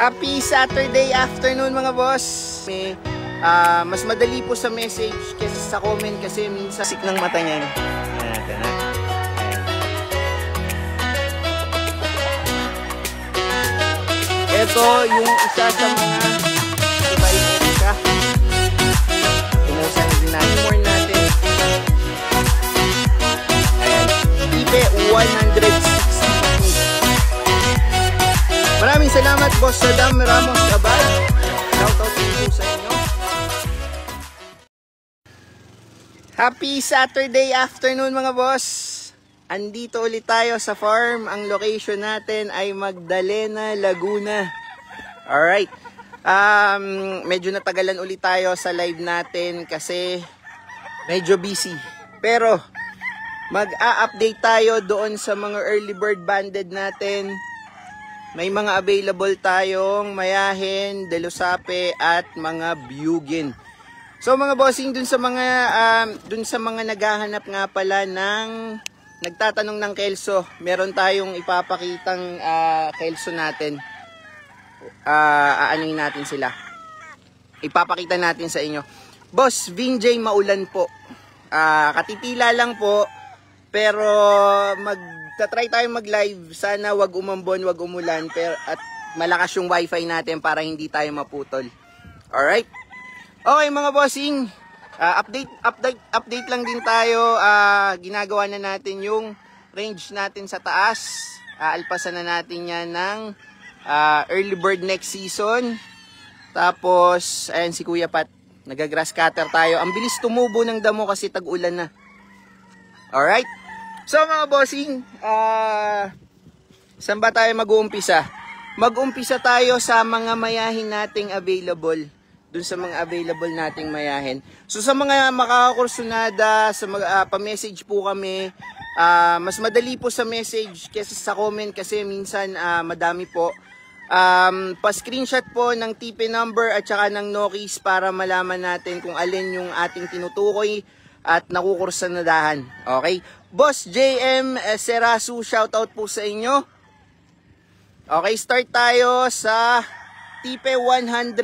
Happy Saturday afternoon mga boss. Mas madali po sa message kaysa sa comment kasi minsan sik ng mata niyan. Ito yung isa sa mga devices ka. Pinusan din natin more natin. Ayan. Ipe 160. Maraming salamat Boss Sadam Ramos Abad. Shoutout po sa inyo. Happy Saturday afternoon mga boss. Andito ulit tayo sa farm. Ang location natin ay Magdalena, Laguna. Alright. Medyo natagalan ulit tayo sa live natin kasi medyo busy. Pero mag-a-update tayo doon sa mga early bird banded natin. May mga available tayong mayahin, delusape at mga bugin. So mga bossing, dun sa mga naghahanap nga pala ng nagtatanong ng kelso, meron tayong ipapakitang kelso natin. Aanuin natin sila. Ipapakita natin sa inyo. Boss, Vinjay maulan po. Katitila lang po, pero try tayo mag-live. Sana wag umambon, wag umulan, at malakas yung wifi natin para hindi tayo maputol. Alright? Okay mga bossing, update lang din tayo. Ginagawa na natin yung range natin sa taas. Alpasan na natin yan ng early bird next season. Tapos, ayan si Kuya Pat, nagagrass cutter tayo. Ang bilis tumubo ng damo kasi tag-ulan na. Alright? So mga bossing, saan ba tayo mag-uumpisa? Mag-umpisa tayo sa mga mayahin nating available. Dun sa mga available nating mayahin. So sa mga makakakursunada, sa pa-message po kami, mas madali po sa message kaysa sa comment kasi minsan madami po. Pa-screenshot po ng TP number at saka ng Nokis para malaman natin kung alin yung ating tinutukoy at nakukursanadahan. Okay? Boss JM Serasu, shoutout po sa inyo. Okay, start tayo sa Tipe 101.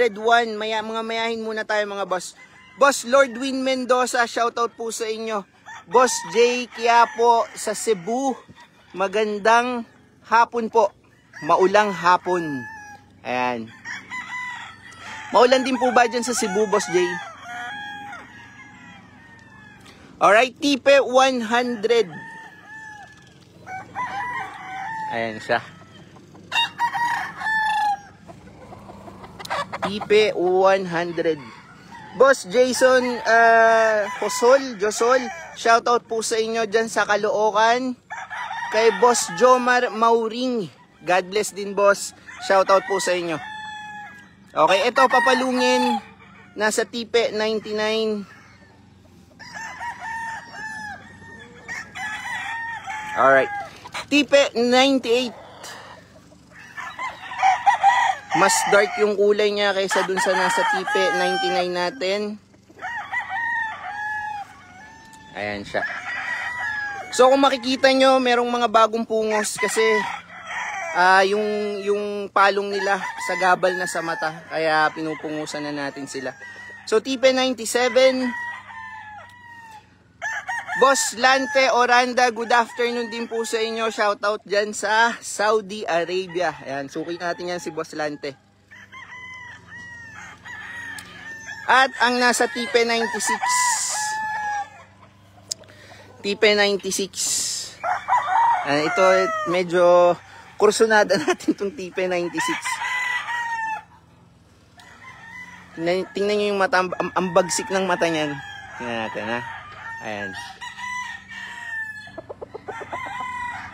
Mga mayahin muna tayo mga boss. Boss Lord Win Mendoza, shoutout po sa inyo. Boss J Quiapo sa Cebu, magandang hapon po. Maulang hapon. Ayan. Maulan din po ba dyan sa Cebu, Boss J? Alright, Tipe 100. Ayan siya. Tipe 100. Boss Jason Josol, shoutout po sa inyo dyan sa Caloocan. Kay Boss Jomar Mauring, God bless din boss. Shoutout po sa inyo. Okay, ito papalungin. Nasa Tipe 99. Alright. Tipe 98. Mas dark yung kulay niya kaysa dun sa nasa Tipe 99 natin. Ayan siya. So kung makikita nyo, merong mga bagong pungos kasi yung palong nila sa gabal na sa mata. Kaya pinupungusan na natin sila. So Tipe 97. Boss Lante Oranda, good afternoon din po sa inyo. Shoutout dyan sa Saudi Arabia. Ayan, suki natin yan si Boss Lante. At ang nasa Tipe 96. Tipe 96. Ito medyo kursunada natin itong Tipe 96. Tingnan nyo yung mata, ang bagsik ng mata niyan. Tingnan natin ha. Ayan.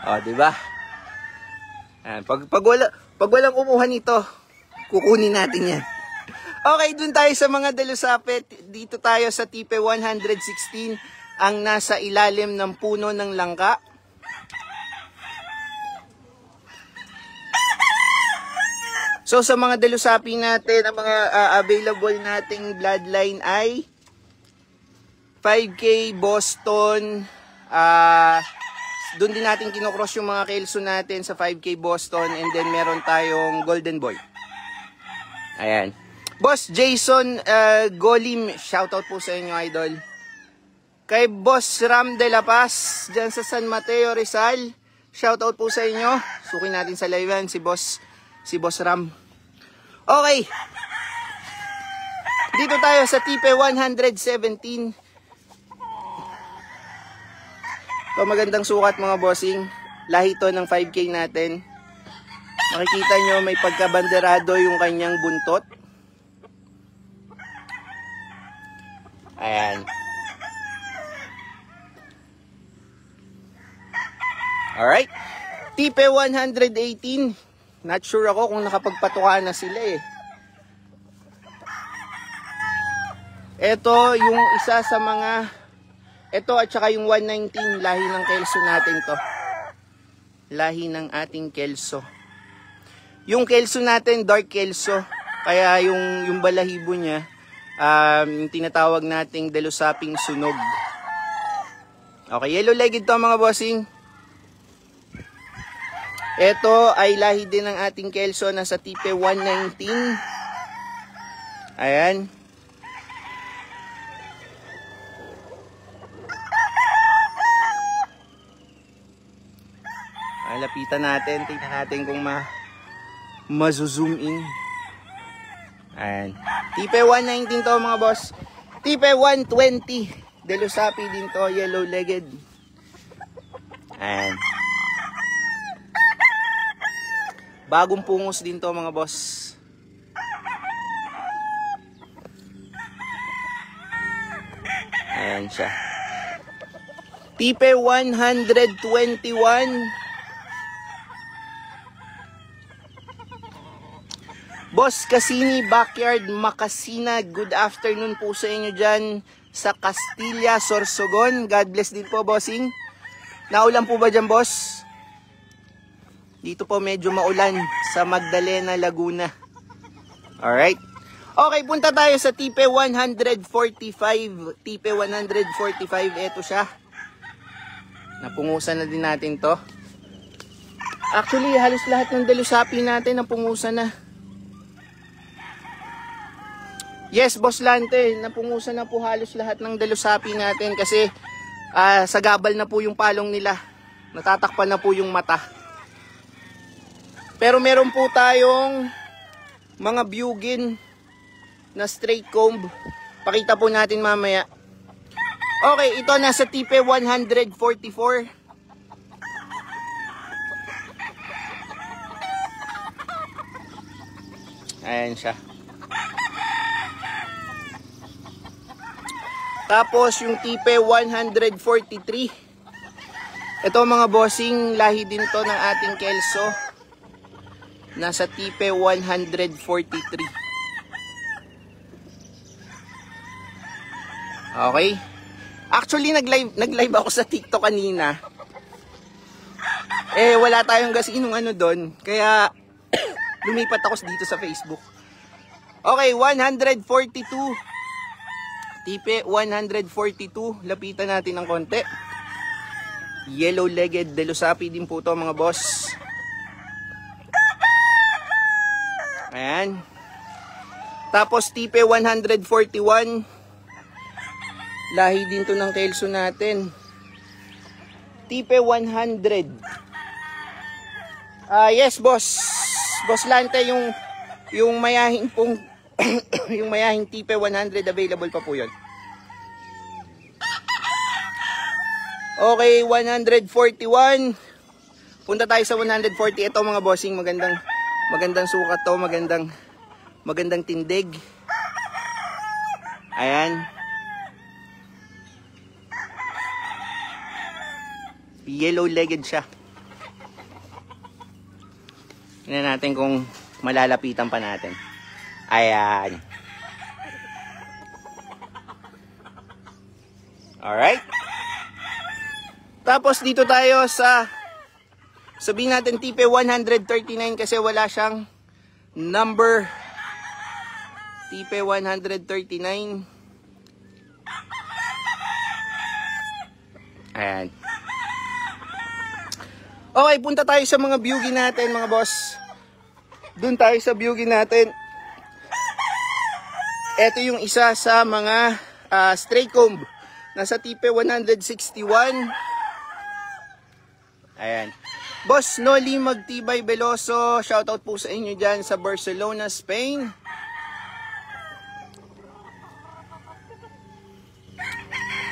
O, diba? Ayan. Pag walang kumuha nito, kukunin natin yan. Okay, dun tayo sa mga delusape. Dito tayo sa Tipe 116, ang nasa ilalim ng puno ng langka. So, sa mga delusape natin, ang mga available nating bloodline ay 5K Boston, doon din natin kinocross yung mga kelso natin sa 5K Boston, and then meron tayong Golden Boy. Ayan. Boss Jason Golim, shoutout po sa inyo, idol. Kay Boss Ram de la Paz, dyan sa San Mateo, Rizal, shoutout po sa inyo. Sukin natin sa live yan, si Boss Ram. Okay. Dito tayo sa Tipe 117. Ito magandang sukat mga bossing. Lahi to ng 5K natin. Makikita nyo may pagkabanderado yung kanyang buntot. Ayan. Alright. Tipe 118. Not sure ako kung nakapagpatukaan na sila eh. Ito yung isa sa mga, ito at saka yung 119, lahi ng kelso natin to. Lahi ng ating kelso. Yung kelso natin, dark kelso. Kaya yung balahibo niya, yung tinatawag nating delusaping sunog. Okay, yellow-legged to mga bossing. Ito ay lahi din ng ating kelso, nasa Tipe 119. Ayan. Lapitan natin, tingnan natin kung mazo-zoom in. Ayan. Tipe 119 to mga boss. Tipe 120. Delusapi din to, yellow-legged. Ayan. Bagong pungos din to mga boss. Ayan siya. Tipe 121. Boss Casini Backyard Makasina, good afternoon po sa inyo dyan sa Castilla, Sorsogon. God bless din po, bossing. Naulan po ba dyan, boss? Dito po medyo maulan sa Magdalena, Laguna. Alright. Okay, punta tayo sa Tipe 145. Tipe 145, eto siya. Napungusan na din natin to. Actually, halos lahat ng delusapi natin napungusan na. Yes, Boss Lante, napungusan na po halos lahat ng delusapi natin kasi sagabal na po yung palong nila. Natatakpan na po yung mata. Pero meron po tayong mga bugin na straight comb. Pakita po natin mamaya. Okay, ito nasa Tipe 144. Ayan siya. Tapos yung Tipe 143. Ito mga bossing, lahi din to ng ating kelso. Nasa Tipe 143. Okay. Actually nag-live ako sa TikTok kanina. Wala tayong gasinong ano doon, kaya lumipat ako dito sa Facebook. Okay, 142. Tipe 142, lapitan natin ng konti. Yellow-legged delusapi din po to mga boss. Ayan. Tapos Tipe 141. Lahi din to ng kelso natin. Tipe 100. Yes boss. Boss Lante, yung mayahin pong yung mayahing Tipe 100 available pa po yun. Okay, 141. Punta tayo sa 140. Ito mga bossing, magandang sukat to, magandang tindig. Ayan. Yellow-legged siya. Tingnan natin kung malalapitan pa natin. Ayan. Alright. Tapos dito tayo sa, sabihin natin Tipe 139 kasi wala siyang number. Tipe 139. Ayan. Okay, punta tayo sa mga bugin natin mga boss. Doon tayo sa bugin natin. Ito yung isa sa mga stray comb. Nasa tipe 161. Ayan. Boss Noli Magtibay Veloso, shoutout po sa inyo dyan sa Barcelona, Spain.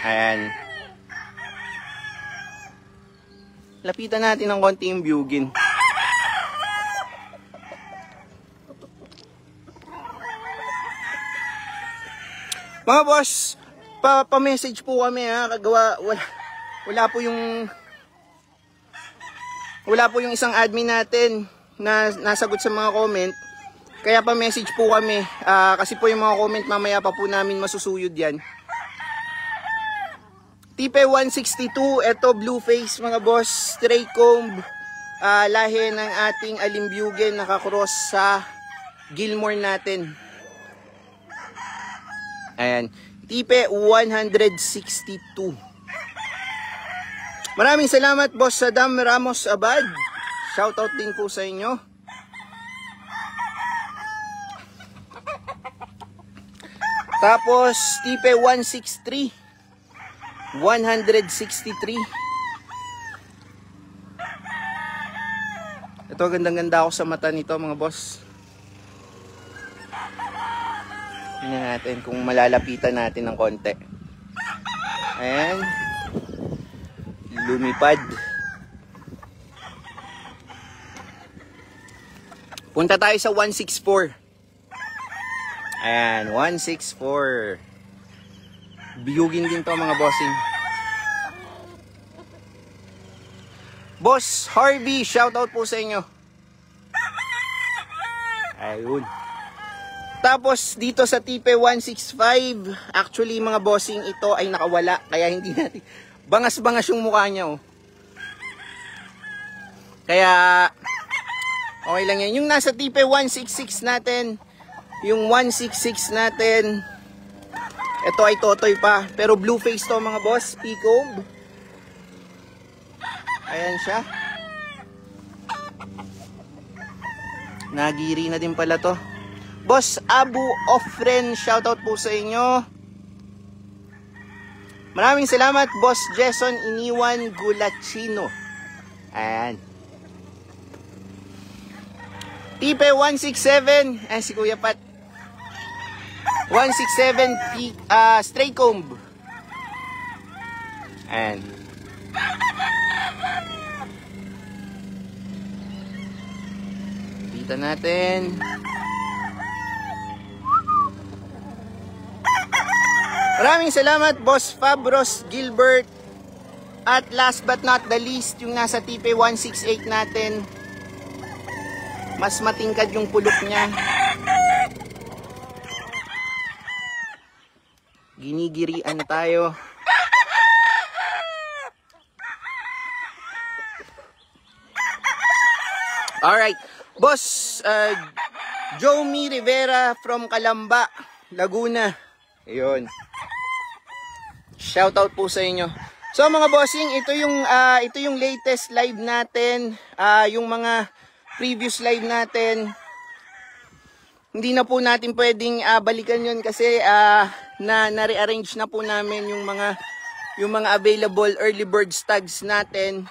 Ayan. Lapitan natin ng konti yung bugin. Mga boss, pa-message po kami ha, kagawa, wala po yung isang admin natin na nasagot sa mga comment. Kaya pa-message po kami, kasi po yung mga comment mamaya pa po namin masusuyod yan. Tipe 162, ito blue face mga boss, stray comb, lahi ng ating Alimbugen, nakakross sa Gilmore natin. Ayan, tipe 162. Maraming salamat Boss Saddam Ramos Abad. Shoutout din po sa inyo. Tapos tipe 163. 163. Ito, gandang-ganda ako sa mata nito mga boss. Tingnan natin kung malalapitan natin ng konti. Ayan. Lumipad. Punta tayo sa 164. Ayan, 164. Biyugin din to mga bossing. Boss Harvey, shoutout po sa inyo. Ayun. Tapos dito sa tipe 165, actually mga bossing, ito ay nakawala, kaya hindi natin, bangas-bangas yung mukha niya oh. Kaya okay lang yan. Yung nasa tipe 166 natin, yung 166 natin, ito ay totoy pa, pero blue face to mga boss, P-comb. Ayan siya. Nagiri na din pala to. Boss Abu Ofren, shoutout po sa inyo. Maraming salamat Boss Jason Iniwan Gulachino. Ayan. Tipe 167, si Kuya Pat. 167 stray comb. Ayan. Kita natin. Maraming salamat Boss Fabros Gilbert. At last but not the least, yung nasa tipe 168 natin. Mas matingkad yung pulok niya. Ginigirian tayo. Alright. Boss Jomi Rivera from Calamba, Laguna. Ayun. Shoutout po sa inyo. So mga bossing, ito yung latest live natin, yung mga previous live natin. Hindi na po natin pwedeng balikan 'yon kasi na-rearrange na po namin yung mga available early bird tags natin.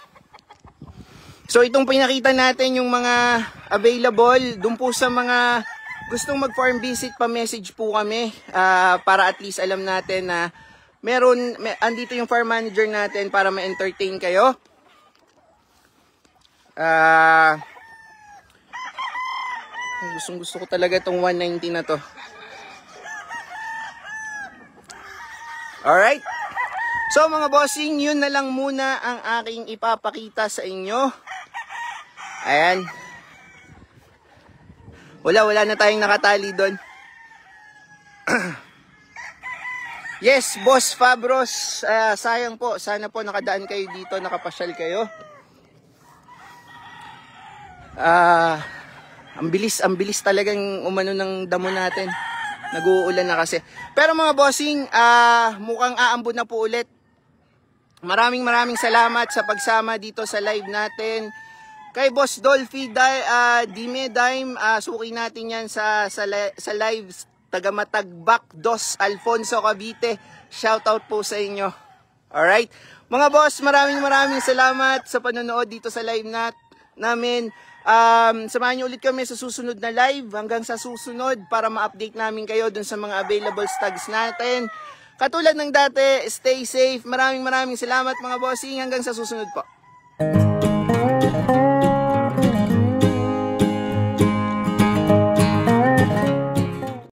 So itong pinakita natin yung mga available dun po sa mga gustong mag-farm visit, pa-message po kami para at least alam natin na andito yung farm manager natin para ma-entertain kayo. Gusto ko talaga itong 190 na to. Alright. So mga bossing, yun na lang muna ang aking ipapakita sa inyo. Ayan. Wala na tayong nakatali doon. Yes, Boss Fabros, sayang po. Sana po nakadaan kayo dito, nakapasyal kayo. Ang bilis talagang umano ng damo natin. Nag-uulan na kasi. Pero mga bossing, mukhang aambon na po ulit. Maraming salamat sa pagsama dito sa live natin. Kay Boss Dolphy Dime, suki natin yan sa live taga Matagbak Dos, Alfonso, Cavite. Shoutout po sa inyo. Alright? Mga boss, maraming salamat sa panonood dito sa live namin. Samahan niyo ulit kami sa susunod na live. Hanggang sa susunod para ma-update namin kayo dun sa mga available stocks natin. Katulad ng dati, stay safe. Maraming salamat mga bossing. Hanggang sa susunod po.